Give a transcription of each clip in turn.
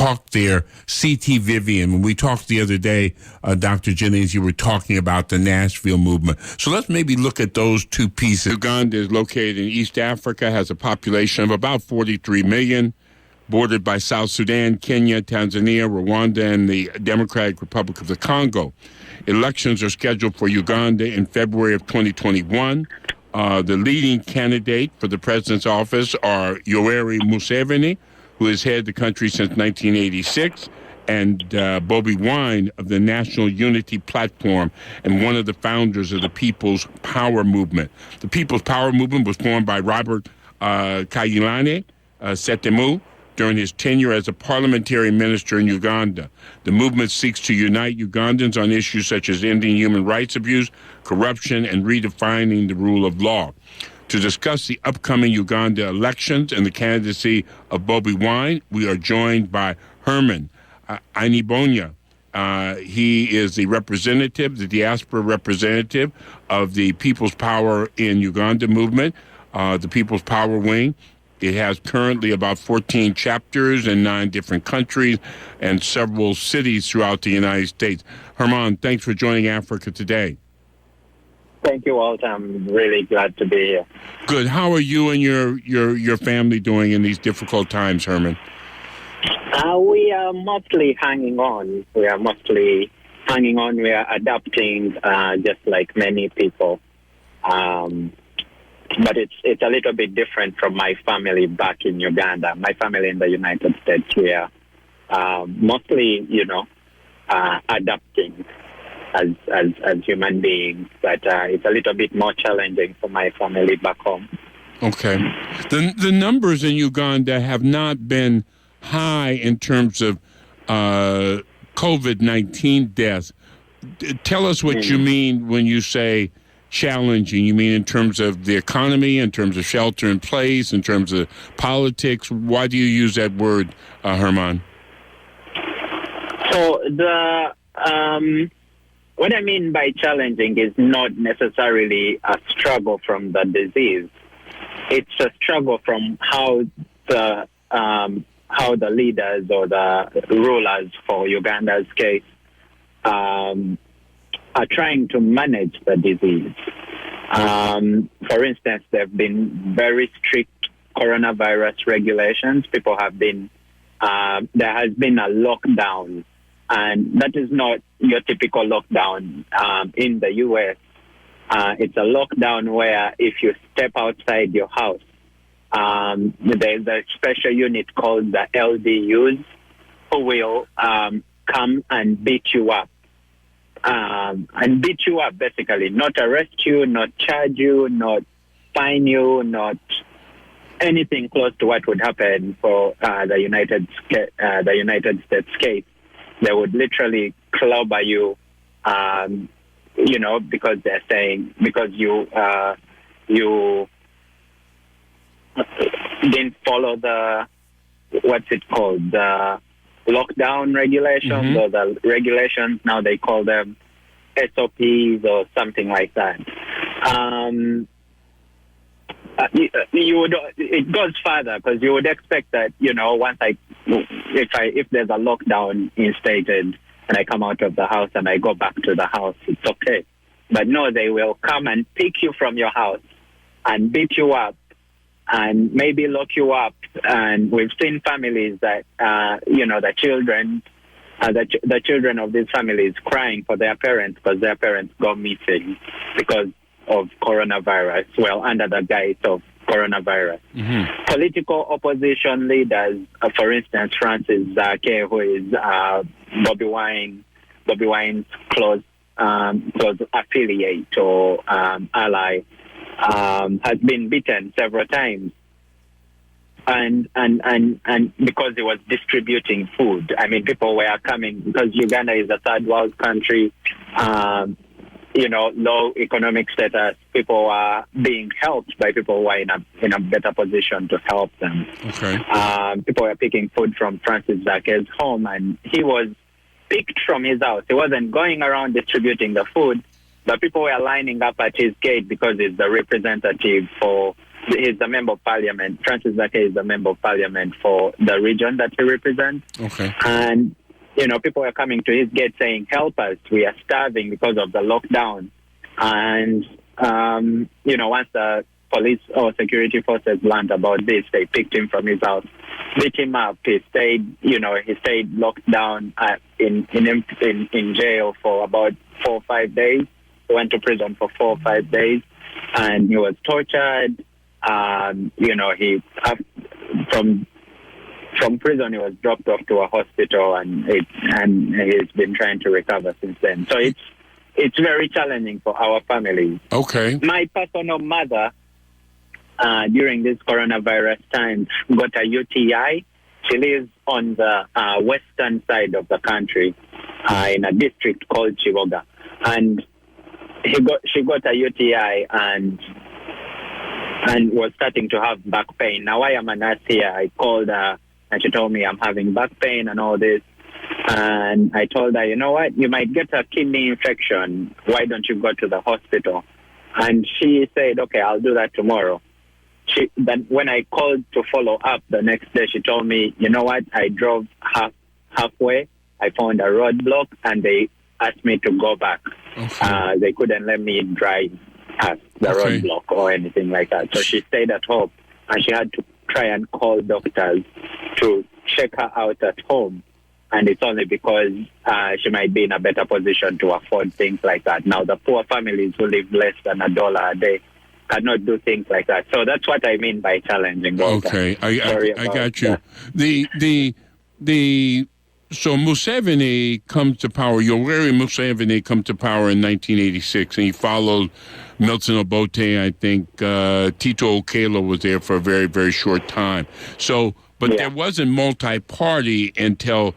talked there, C.T. Vivian. When we talked the other day, Dr. Jennings, you were talking about the Nashville movement. So let's maybe look at those two pieces. Uganda is located in East Africa, has a population of about 43 million, bordered by South Sudan, Kenya, Tanzania, Rwanda, and the Democratic Republic of the Congo. Elections are scheduled for Uganda in February of 2021. The leading candidate for the president's office are Yoweri Museveni, who has headed the country since 1986, and Bobiwine of the National Unity Platform, and one of the founders of the People's Power Movement. The People's Power Movement was formed by Robert Kyagulanyi Ssentamu during his tenure as a parliamentary minister in Uganda. The movement seeks to unite Ugandans on issues such as ending human rights abuse, corruption, and redefining the rule of law. To discuss the upcoming Uganda elections and the candidacy of Bobiwine, we are joined by Hamern Ayinebyona. He is the representative, the diaspora representative of the People's Power in Uganda movement, the People's Power Wing. It has currently about 14 chapters in 9 different countries and several cities throughout the United States. Hamern, thanks for joining Africa Today. Thank you, Walt. I'm really glad to be here. Good. How are you and your family doing in these difficult times, Hamern? We are mostly hanging on. We are adapting, just like many people. But it's a little bit different from my family back in Uganda. My family in the United States, we are mostly, adapting as human beings. But it's a little bit more challenging for my family back home. Okay. The numbers in Uganda have not been high in terms of COVID-19 deaths. Tell us what you mean when you say challenging. You mean in terms of the economy, in terms of shelter in place, in terms of politics? Why do you use that word, Hamern? So what I mean by challenging is not necessarily a struggle from the disease. It's a struggle from how the leaders or the rulers, for Uganda's case, are trying to manage the disease. For instance, there have been very strict coronavirus regulations. People have been, there has been a lockdown, and that is not your typical lockdown in the U.S. It's a lockdown where if you step outside your house, there's a special unit called the LDUs who will come and beat you up. Basically, not arrest you, not charge you, not fine you, not anything close to what would happen for the United States case. They would literally clobber you, because they're saying because you didn't follow the lockdown regulations or the regulations. Now they call them SOPs or something like that. It goes further because you would expect that, if there's a lockdown instated and I come out of the house and I go back to the house, it's okay. But no, they will come and pick you from your house and beat you up and maybe lock you up. And we've seen families that, the children of these families crying for their parents because their parents go missing because of coronavirus, under the guise of coronavirus. Political opposition leaders, for instance, Francis Zake, who is Bobiwine's close affiliate or ally, has been beaten several times. And because he was distributing food. I mean, people were coming, because Uganda is a third world country, low economic status. People are being helped by people who are in a better position to help them. Okay. People were picking food from Francis Zake's home, and he was picked from his house. He wasn't going around distributing the food, but people were lining up at his gate because he's the representative for he's the member of parliament. Francis Zake is the member of parliament for the region that he represents. Okay. And, people are coming to his gate saying, help us, we are starving because of the lockdown. And, once the police or security forces learned about this, they picked him from his house, beat him up. He stayed locked down in jail for about 4 or 5 days. He went to prison for 4 or 5 days, and he was tortured. From prison, he was dropped off to a hospital, and he's been trying to recover since then. So it's very challenging for our family. Okay. My personal mother, during this coronavirus time, got a UTI. She lives on the western side of the country, in a district called Chivoga, and she got a UTI and was starting to have back pain. Now I am a nurse here. I called her and she told me I'm having back pain and all this. And I told her, you know what, you might get a kidney infection. Why don't you go to the hospital? And she said, okay, I'll do that tomorrow. Then when I called to follow up the next day, she told me, you know what, I drove halfway. I found a roadblock and they asked me to go back. Okay. They couldn't let me drive past the roadblock or anything like that. So she stayed at home and she had to try and call doctors to check her out at home. And it's only because she might be in a better position to afford things like that. Now, the poor families who live less than $1 a day cannot do things like that. So that's what I mean by challenging. Okay, I got you. So Museveni comes to power. Yoweri Museveni comes to power in 1986, and he followed Milton Obote. I think Tito Okello was there for a very, very short time. But there wasn't multi-party until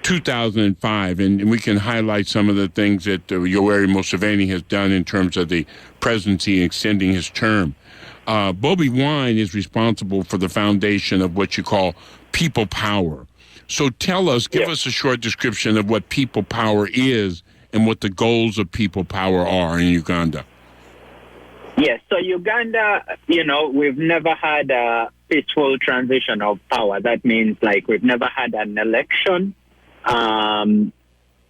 2005, and we can highlight some of the things that Yoweri Museveni has done in terms of the presidency and extending his term. Bobiwine is responsible for the foundation of what you call people power. So tell us, give us a short description of what people power is and what the goals of people power are in Uganda. Yes, so Uganda, we've never had a peaceful transition of power. That means, we've never had an election,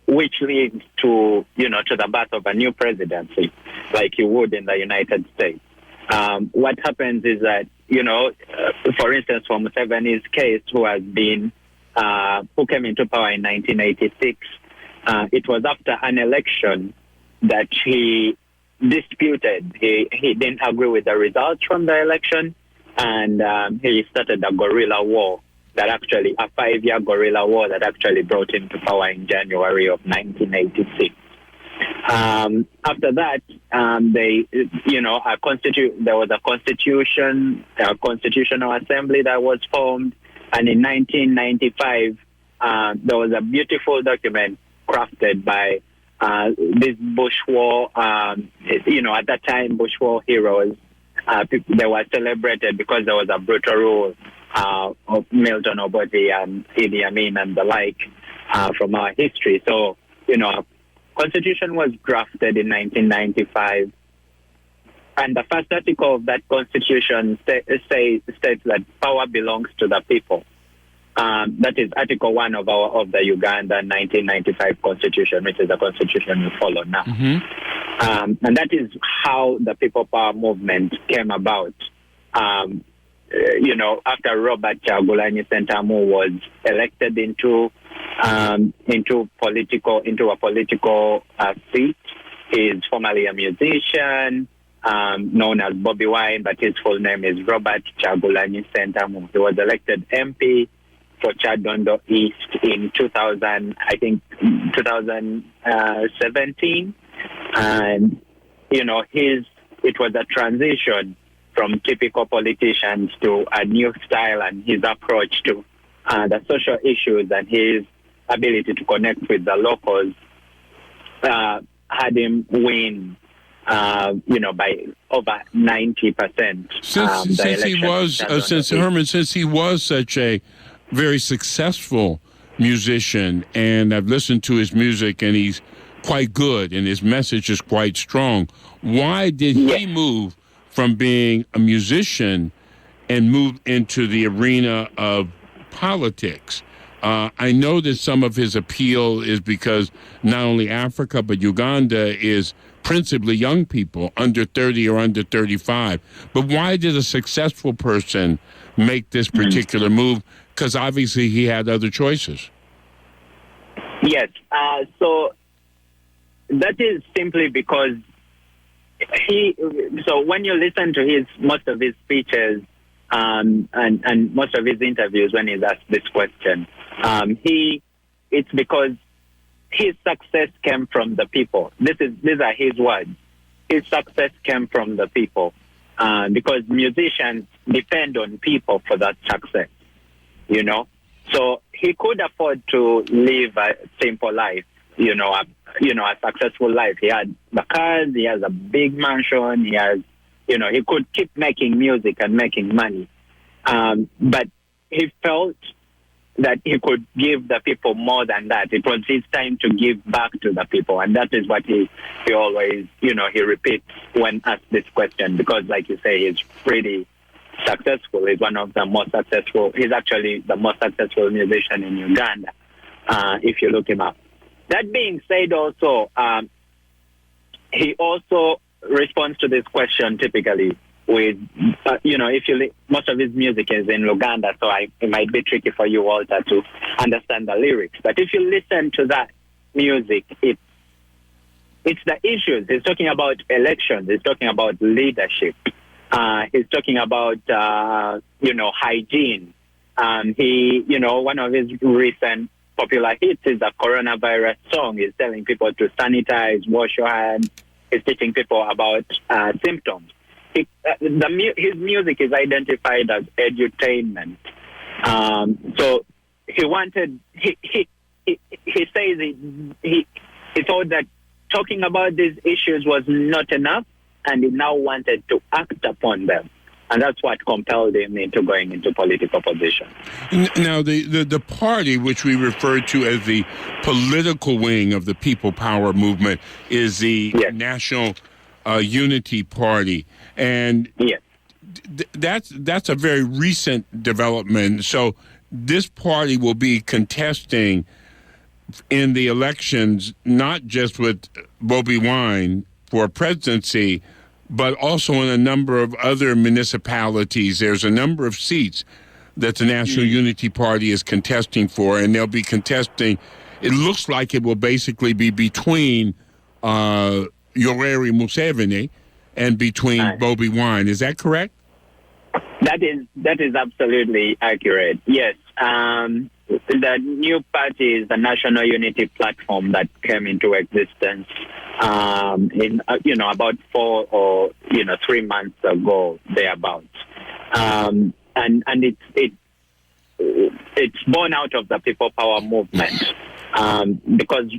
which leads to the birth of a new presidency, like you would in the United States. What happens is that, for instance, for Museveni's case, who came into power in 1986, it was after an election that he disputed. He didn't agree with the results from the election, and he started a guerrilla war a 5-year guerrilla war that actually brought him to power in January of 1986. After that, there was a constitutional assembly that was formed. And in 1995, there was a beautiful document crafted by this Bush War. At that time, Bush War heroes, they were celebrated because there was a brutal rule of Milton Obote and Idi Amin and the like from our history. So, a constitution was drafted in 1995. And the first article of that constitution states that power belongs to the people. That is Article 1 of the Uganda 1995 Constitution, which is the constitution we follow now. Mm-hmm. And that is how the people power movement came about. After Robert Kyagulanyi Ssentamu was elected into a political seat, he is formerly a musician. Known as Bobiwine, but his full name is Robert Kyagulanyi Ssentamu. He was elected MP for Chadondo East in 2017. And, it was a transition from typical politicians to a new style, and his approach to the social issues and his ability to connect with the locals had him win by over 90%. Since he was such a very successful musician, and I've listened to his music, and he's quite good, and his message is quite strong. Why did he move from being a musician and moved into the arena of politics. I know that some of his appeal is because not only Africa, but Uganda is principally young people, under 30 or under 35. But why did a successful person make this particular move? Because obviously he had other choices. Yes. So that is simply because so when you listen to most of his speeches and most of his interviews when he's asked this question, it's because his success came from the people. These are his words. His success came from the people because musicians depend on people for that success, you know. So he could afford to live a simple life, a successful life. He had the cars, he has a big mansion, he has, he could keep making music and making money. But he felt that he could give the people more than that. It was his time to give back to the people. And that is what he always, he repeats when asked this question, because like you say, he's pretty successful. He's one of the most successful. He's actually the most successful musician in Uganda, if you look him up. That being said, also, he also responds to this question typically with, most of his music is in Uganda, so it might be tricky for you, Walter, to understand the lyrics. But if you listen to that music, it's the issues. He's talking about elections. He's talking about leadership. He's talking about, hygiene. One of his recent popular hits is a coronavirus song. He's telling people to sanitize, wash your hands. He's teaching people about symptoms. His music is identified as edutainment. So he wanted, he says he thought that talking about these issues was not enough, and he now wanted to act upon them. And that's what compelled him into going into political position. Now, the party, which we refer to as the political wing of the People Power movement, is the National Unity Party. And that's a very recent development. So this party will be contesting in the elections, not just with Bobiwine for presidency, but also in a number of other municipalities. There's a number of seats that the National Unity Party is contesting for, and they'll be contesting. It looks like it will basically be between Yoweri Museveni and between Bobiwine. Is that correct? That is absolutely accurate. Yes. The new party is the National Unity Platform that came into existence in about 4 or 3 months ago, thereabouts. And it's born out of the People Power movement because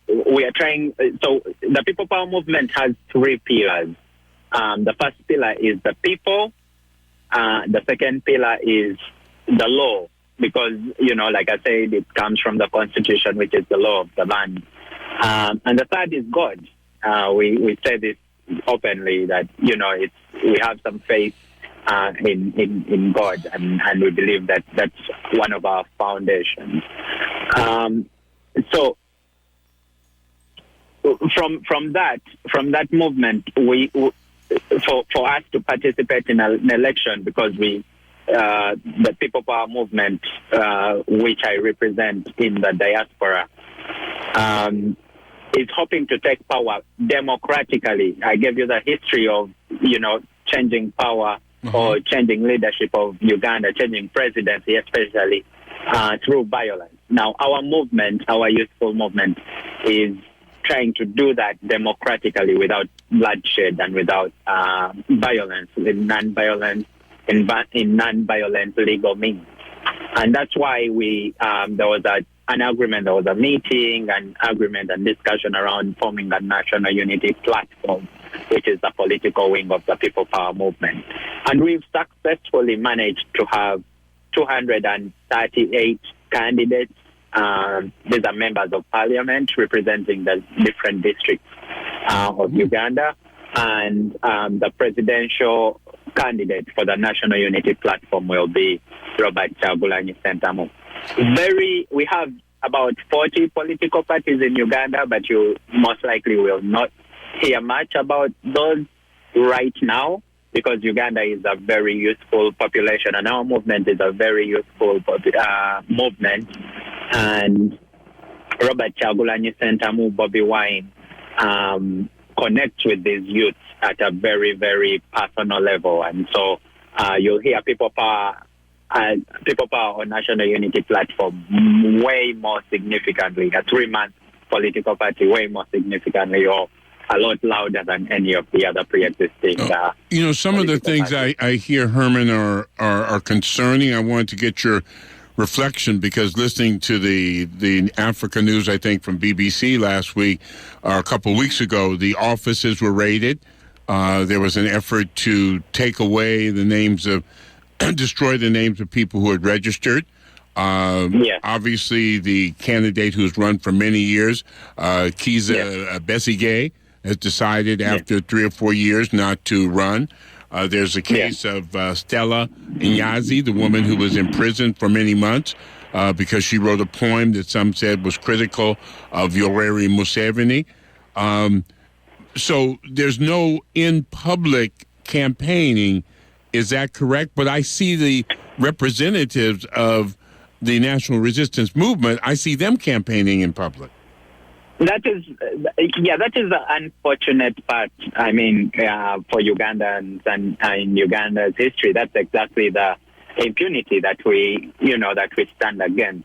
we are trying. So the People Power movement has 3 pillars. The first pillar is the people. The second pillar is the law, because, like I said, it comes from the Constitution, which is the law of the land. And the third is God. We say this openly that, we have some faith in God, and we believe that that's one of our foundations. So from that movement, for us to participate in an election, because the People Power movement, which I represent in the diaspora, is hoping to take power democratically. I gave you the history of, changing power or changing leadership of Uganda, changing presidency, especially through violence. Now, our movement, our youthful movement, is trying to do that democratically without bloodshed and without violence, in non-violent legal means. And that's why there was an agreement, there was a meeting, an agreement and discussion around forming a National Unity Platform, which is the political wing of the People Power movement. And we've successfully managed to have 238 candidates. These are members of parliament representing the different districts of Uganda. and the presidential candidate for the National Unity Platform will be Robert Kyagulanyi Ssentamu. We have about 40 political parties in Uganda, but you most likely will not hear much about those right now, because Uganda is a very youthful population, and our movement is a very youthful movement. And Robert Kyagulanyi Ssentamu, Bobiwine, connects with these youths at a very, very personal level. And so you'll hear People Power on National Unity Platform way more significantly, a 3-month political party way more significantly, or a lot louder than any of the other pre-existing. Some of the things I hear, Hamern, are concerning. I wanted to get your reflection, because listening to the Africa news, I think from BBC last week, or a couple of weeks ago, the offices were raided. There was an effort to take away the names of, destroy the names of people who had registered. Obviously, the candidate who's run for many years, Kizza Besigye, has decided after 3 or 4 years not to run. There's a case of Stella Nyazi, the woman who was in prison for many months because she wrote a poem that some said was critical of Yoweri Museveni. So there's no in-public campaigning. Is that correct? But I see the representatives of the National Resistance Movement, I see them campaigning in public. That is the unfortunate part. I mean, for Ugandans and in Uganda's history, that's exactly the impunity that we stand against.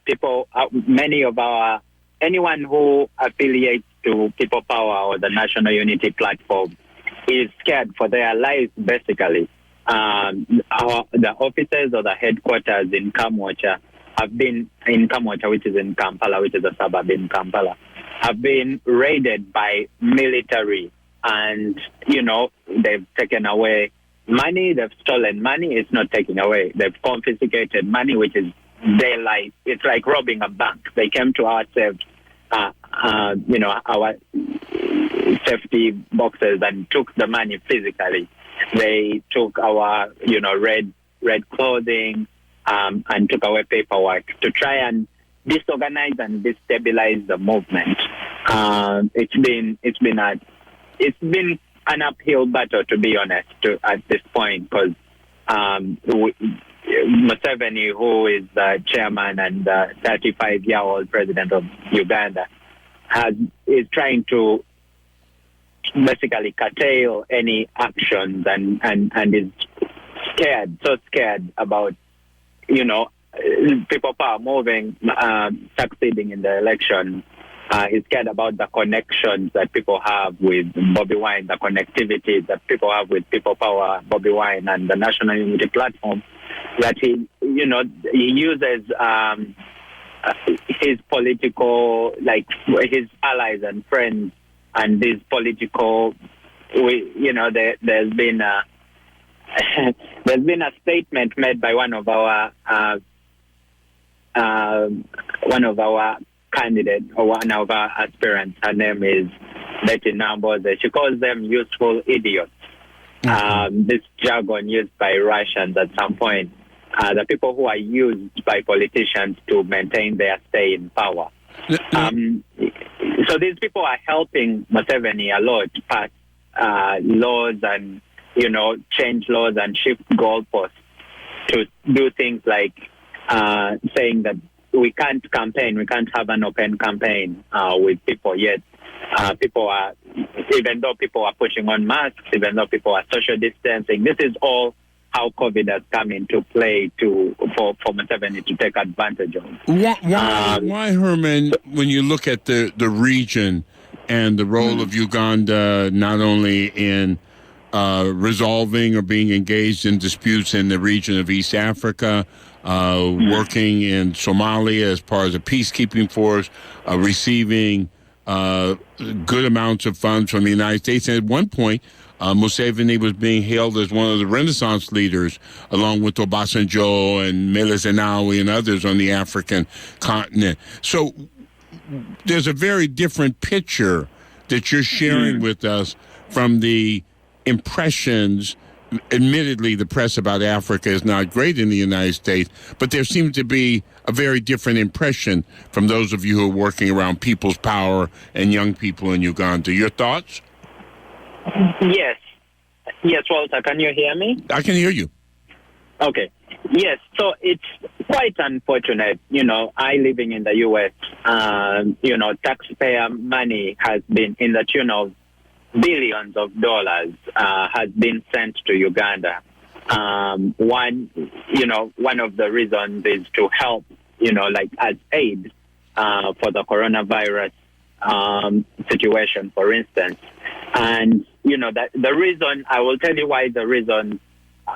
People, anyone who affiliates to People Power or the National Unity Platform is scared for their lives, basically. The offices or the headquarters in Kamwokya have been in Kamwokya, which is in Kampala, which is a suburb in Kampala, have been raided by military, and they've taken away money. They've stolen money. It's not taken away. They've confiscated money, which is daylight. It's like robbing a bank. They came to our our safety boxes and took the money physically. They took our red clothing. And took away paperwork to try and disorganize and destabilize the movement. It's been an uphill battle, to be honest, at this point, because Museveni, who is the chairman and the 35-year-old president of Uganda, is trying to basically curtail any actions and is so scared about People Power moving, succeeding in the election. He's scared about the connections that people have with Bobiwine, the connectivity that people have with People Power, Bobiwine, and the National Unity Platform. That he uses his political, his allies and friends, and these political. There's been a. There's been a statement made by one of our candidates, or one of our aspirants. Her name is Betty Namboze. She calls them useful idiots. This jargon used by Russians at some point. The people who are used by politicians to maintain their stay in power. So these people are helping Museveni a lot to pass laws and change laws and shift goalposts to do things like saying that we can't campaign, we can't have an open campaign with people yet. Even though people are pushing on masks, even though people are social distancing, this is all how COVID has come into play for Museveni to take advantage of. Why, Hamern, when you look at the region and the role of Uganda, not only in resolving or being engaged in disputes in the region of East Africa, working in Somalia as part of the peacekeeping force, receiving good amounts of funds from the United States. And at one point, Museveni was being hailed as one of the Renaissance leaders, along with Obasanjo and Meles Zenawi and others on the African continent. So there's a very different picture that you're sharing with us from the impressions. Admittedly, the press about Africa is not great in the United States, but there seems to be a very different impression from those of you who are working around people's power and young people in Uganda. Your thoughts? Yes. Yes, Walter, can you hear me? I can hear you. Okay. Yes, so it's quite unfortunate, I living in the U.S., taxpayer money has been in the tune of billions of dollars has been sent to Uganda. One of the reasons is to help, as aid for the coronavirus situation, for instance. And, that the reason, I will tell you why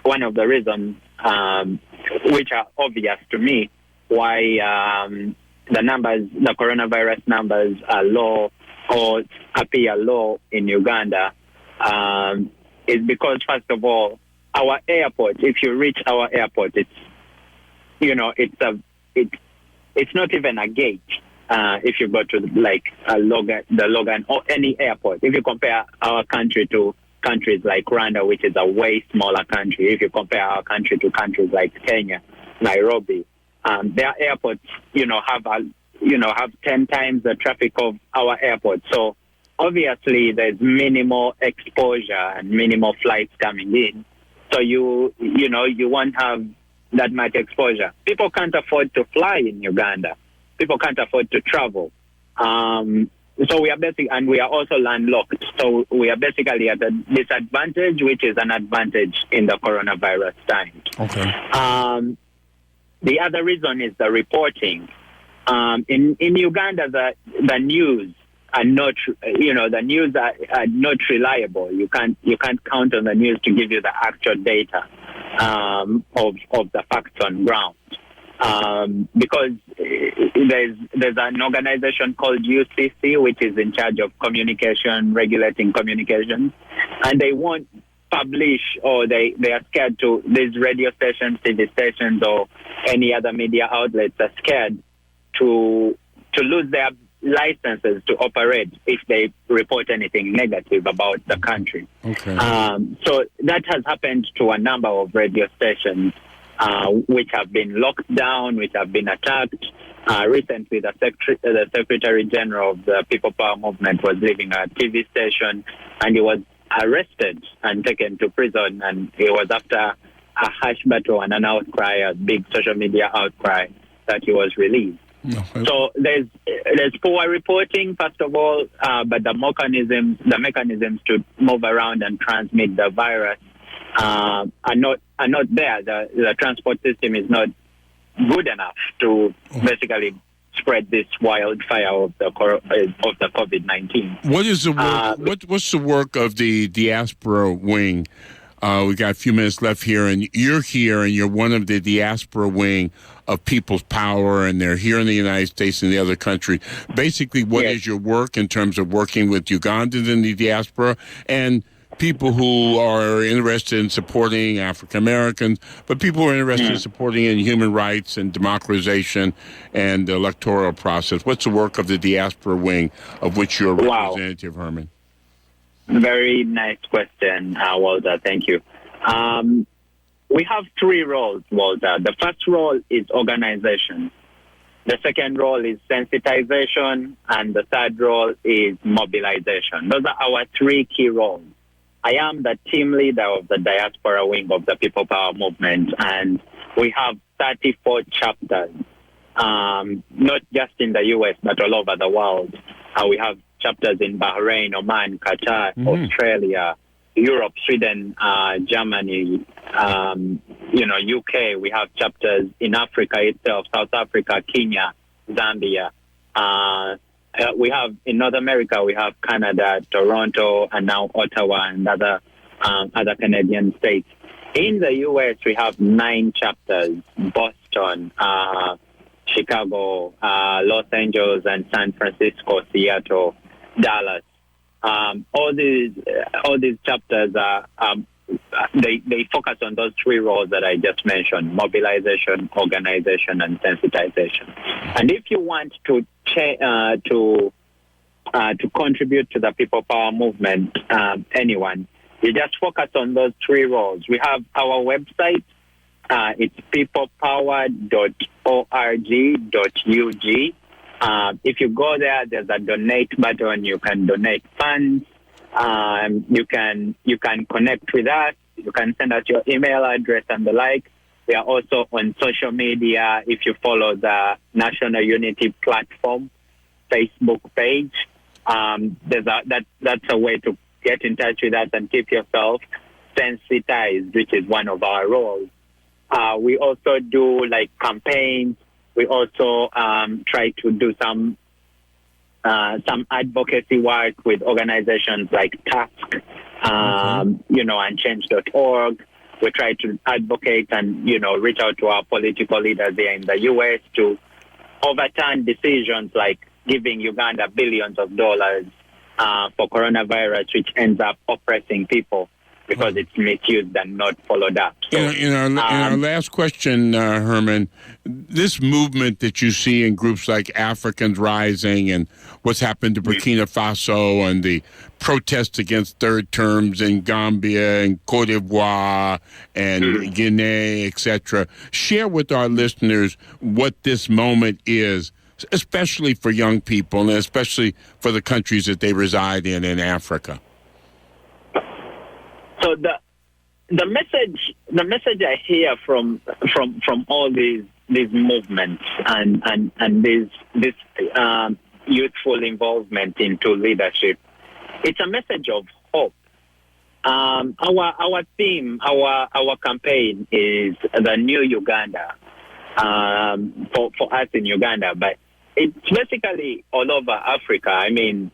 one of the reasons, which are obvious to me, why the coronavirus numbers are low or appear low in Uganda, is because, first of all, our airport, if you reach our airport, it's not even a gate. If you go to the Logan or any airport, if you compare our country to countries like Rwanda, which is a way smaller country, if you compare our country to countries like Kenya, Nairobi, their airports, have 10 times the traffic of our airport. So obviously there's minimal exposure and minimal flights coming in. So you won't have that much exposure. People can't afford to fly in Uganda. People can't afford to travel. So we are also landlocked. So we are basically at a disadvantage, which is an advantage in the coronavirus times. Okay. The other reason is the reporting. In Uganda, the news are not, the news are not reliable. You can't count on the news to give you the actual data of the facts on ground. Because there's an organization called UCC, which is in charge of regulating communications, and they won't publish, or they are scared to, these radio stations, TV stations, or any other media outlets are scared to lose their licenses to operate if they report anything negative about the country. Okay. So that has happened to a number of radio stations, which have been locked down, which have been attacked. Recently, the Secretary General of the People Power Movement was leaving a TV station, and he was arrested and taken to prison, and it was after a harsh battle and an outcry, a big social media outcry, that he was released. Okay. So there's poor reporting, first of all, but the mechanisms to move around and transmit the virus are not there. The transport system is not good enough to basically spread this wildfire of the COVID-19. What is the work? What's the work of the diaspora wing? We got a few minutes left here, and you're one of the diaspora wing of People's Power, and they're here in the United States and the other country. Basically, what is your work in terms of working with Ugandans in the diaspora and people who are interested in supporting African Americans, but people who are interested in supporting in human rights and democratization and the electoral process? What's the work of the diaspora wing, of which you're a representative, Hamern? Very nice question, Walter. Thank you. We have three roles, Walter. The first role is organization. The second role is sensitization. And the third role is mobilization. Those are our three key roles. I am the team leader of the diaspora wing of the People Power Movement, and we have 34 chapters, not just in the U.S., but all over the world. We have chapters in Bahrain, Oman, Qatar, Australia, Europe, Sweden, Germany, UK. We have chapters in Africa itself, South Africa, Kenya, Zambia. We have in North America, we have Canada, Toronto, and now Ottawa and other Canadian states. In the U.S., we have 9 chapters: Boston, Chicago, Los Angeles, and San Francisco, Seattle, Dallas. All these chapters are they focus on those three roles that I just mentioned: mobilization, organization, and sensitization. And if you want to contribute to the People Power movement, anyone, you just focus on those three roles. We have our website. It's peoplepower.org.ug. If you go there, there's a donate button. You can donate funds. You can connect with us. You can send us your email address and the like. We are also on social media. If you follow the National Unity Platform Facebook page, that's a way to get in touch with us and keep yourself sensitized, which is one of our roles. We also do like campaigns. We also try to do some advocacy work with organizations like TASK, and Change.org. We try to advocate and, reach out to our political leaders here in the U.S. to overturn decisions like giving Uganda billions of dollars for coronavirus, which ends up oppressing people because it's misused and not followed up. So, in our last question, Herman, this movement that you see in groups like Africans Rising and what's happened to Burkina Faso and the protests against third terms in Gambia and Cote d'Ivoire and Guinea, etc., share with our listeners what this moment is, especially for young people and especially for the countries that they reside in Africa. So the message I hear from all these movements and this youthful involvement into leadership, it's a message of hope. Our theme, our campaign is the new Uganda for us in Uganda, but it's basically all over Africa. I mean,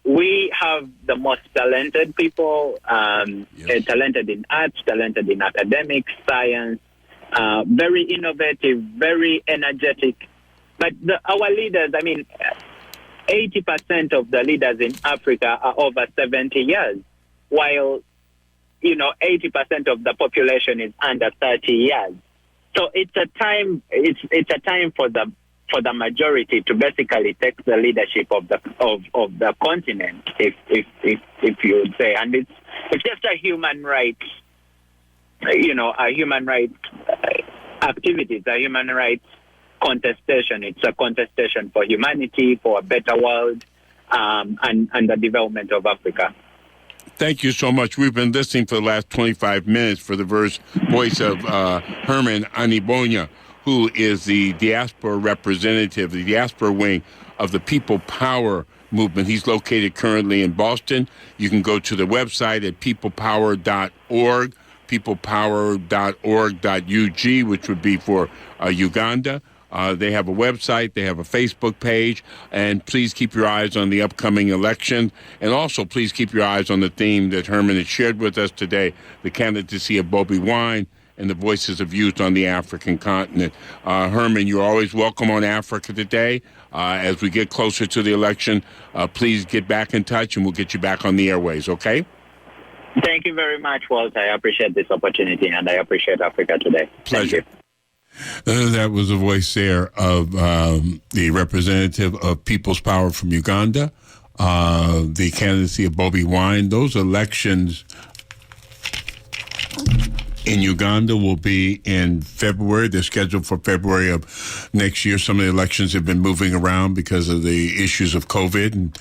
we have the most talented people, talented in arts, talented in academics, science, very innovative, very energetic. But our leaders, 80% of the leaders in Africa are over 70 years, while, 80% of the population is under 30 years. So it's a time for the majority to basically take the leadership of the continent, if you would say, and it's just a human rights, a human rights activity, it's a human rights contestation. It's a contestation for humanity, for a better world, and the development of Africa. Thank you so much. We've been listening for the last 25 minutes for the voice of Hamern Ayinebyona, who is the diaspora representative, the diaspora wing of the People Power movement. He's located currently in Boston. You can go to the website at peoplepower.org, peoplepower.org.ug, which would be for Uganda. They have a website, they have a Facebook page, and please keep your eyes on the upcoming election. And also, please keep your eyes on the theme that Herman has shared with us today, the candidacy of Bobiwine and the voices of youth on the African continent. Herman, you're always welcome on Africa Today. As we get closer to the election, please get back in touch and we'll get you back on the airways, okay? Thank you very much, Walt. I appreciate this opportunity and I appreciate Africa Today. Pleasure. That was a voice there of the representative of People's Power from Uganda, the candidacy of Bobiwine. Those elections in Uganda will be in February. They're scheduled for February of next year. Some of the elections have been moving around because of the issues of COVID. And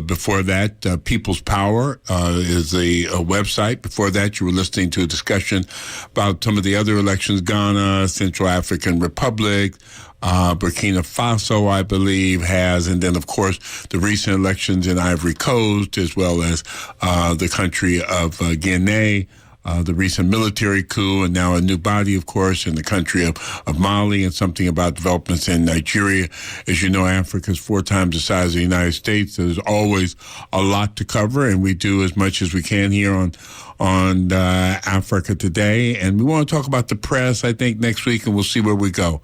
before that, People's Power is a website. Before that, you were listening to a discussion about some of the other elections, Ghana, Central African Republic, Burkina Faso, I believe, has, and then, of course, the recent elections in Ivory Coast, as well as the country of Guinea, the recent military coup, and now a new body, of course, in the country of Mali, and something about developments in Nigeria. As you know, Africa is 4 times the size of the United States. There's always a lot to cover, and we do as much as we can here on Africa Today. And we want to talk about the press, I think, next week, and we'll see where we go.